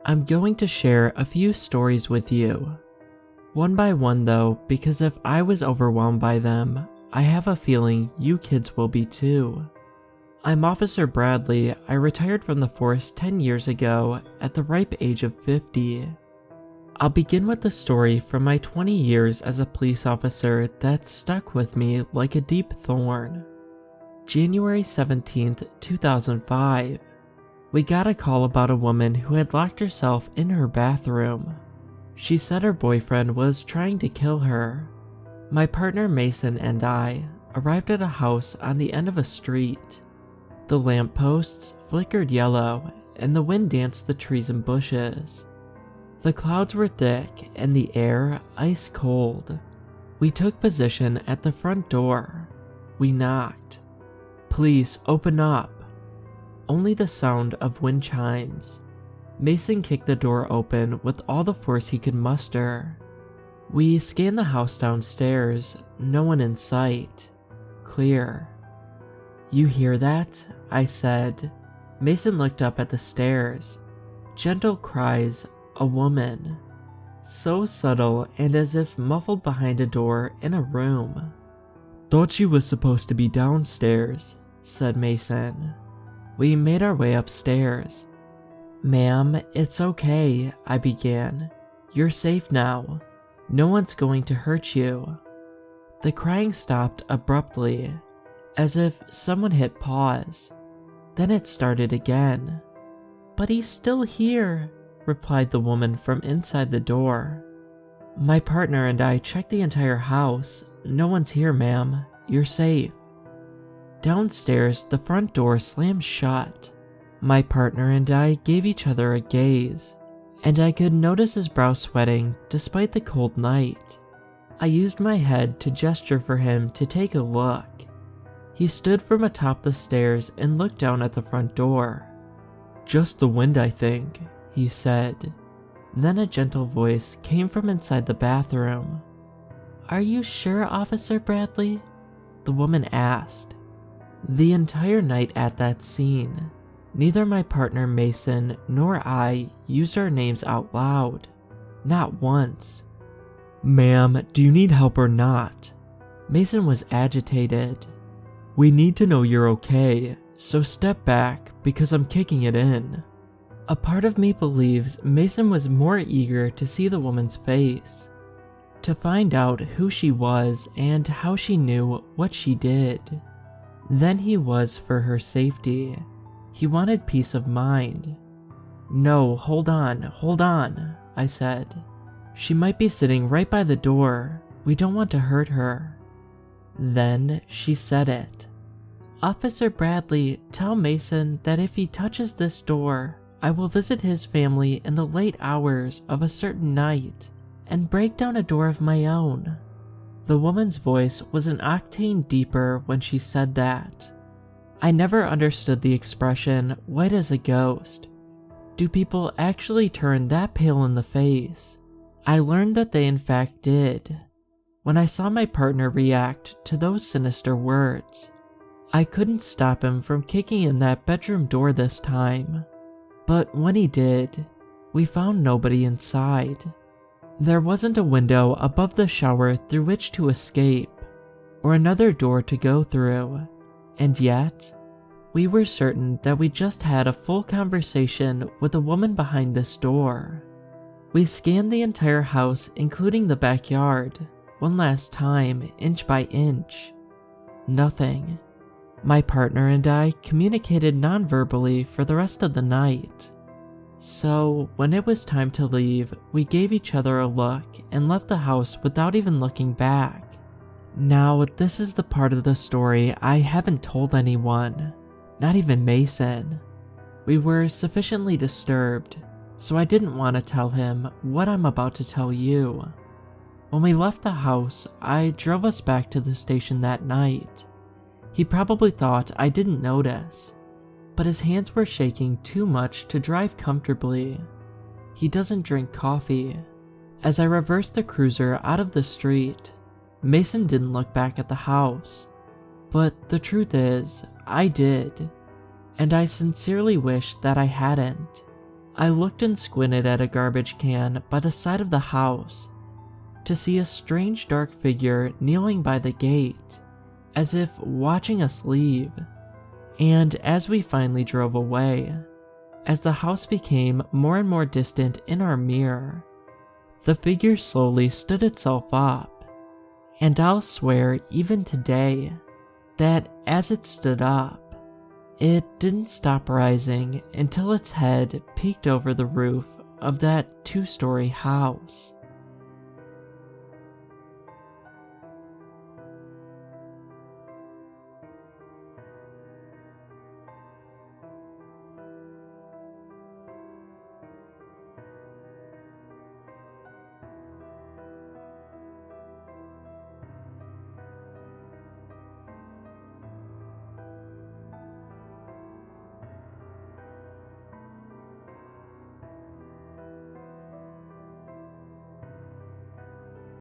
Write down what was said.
I'm going to share a few stories with you. One by one though, because if I was overwhelmed by them, I have a feeling you kids will be too. I'm Officer Bradley. I retired from the force 10 years ago at the ripe age of 50. I'll begin with the story from my 20 years as a police officer that stuck with me like a deep thorn. January 17th, 2005. We got a call about a woman who had locked herself in her bathroom. She said her boyfriend was trying to kill her. My partner Mason and I arrived at a house on the end of a street. The lampposts flickered yellow and the wind danced the trees and bushes. The clouds were thick and the air ice cold. We took position at the front door. We knocked. "Please open up." Only the sound of wind chimes. Mason kicked the door open with all the force he could muster. We scanned the house downstairs, no one in sight. Clear. "You hear that?" I said. Mason looked up at the stairs. Gentle cries, a woman. So subtle and as if muffled behind a door in a room. "Thought she was supposed to be downstairs," said Mason. We made our way upstairs. "Ma'am, it's okay," I began. "You're safe now. No one's going to hurt you." The crying stopped abruptly, as if someone hit pause. Then it started again. "But he's still here," replied the woman from inside the door. My partner and I checked the entire house. "No one's here, ma'am. You're safe." Downstairs, the front door slammed shut. My partner and I gave each other a gaze, and I could notice his brow sweating despite the cold night. I used my head to gesture for him to take a look. He stood from atop the stairs and looked down at the front door. "Just the wind, I think," he said. Then a gentle voice came from inside the bathroom. "Are you sure, Officer Bradley?" the woman asked. The entire night at that scene, neither my partner Mason nor I used our names out loud. Not once. "Ma'am, do you need help or not?" Mason was agitated. "We need to know you're okay, so step back because I'm kicking it in." A part of me believes Mason was more eager to see the woman's face, to find out who she was and how she knew what she did, than he was for her safety. He wanted peace of mind. "No, hold on, I said. "She might be sitting right by the door. We don't want to hurt her." Then she said it. "Officer Bradley, tell Mason that if he touches this door, I will visit his family in the late hours of a certain night and break down a door of my own." The woman's voice was an octane deeper when she said that. I never understood the expression white as a ghost. Do people actually turn that pale in the face? I learned that they in fact did. When I saw my partner react to those sinister words, I couldn't stop him from kicking in that bedroom door this time. But when he did, we found nobody inside. There wasn't a window above the shower through which to escape, or another door to go through, and yet, we were certain that we just had a full conversation with the woman behind this door. We scanned the entire house, including the backyard, one last time, inch by inch. Nothing. My partner and I communicated non-verbally for the rest of the night. So, when it was time to leave, we gave each other a look and left the house without even looking back. Now, this is the part of the story I haven't told anyone, not even Mason. We were sufficiently disturbed, so I didn't want to tell him what I'm about to tell you. When we left the house, I drove us back to the station that night. He probably thought I didn't notice, but his hands were shaking too much to drive comfortably. He doesn't drink coffee. As I reversed the cruiser out of the street, Mason didn't look back at the house. But the truth is, I did, and I sincerely wish that I hadn't. I looked and squinted at a garbage can by the side of the house to see a strange dark figure kneeling by the gate, as if watching us leave. And as we finally drove away, as the house became more and more distant in our mirror, the figure slowly stood itself up, and I'll swear even today that as it stood up, it didn't stop rising until its head peeked over the roof of that 2-story house.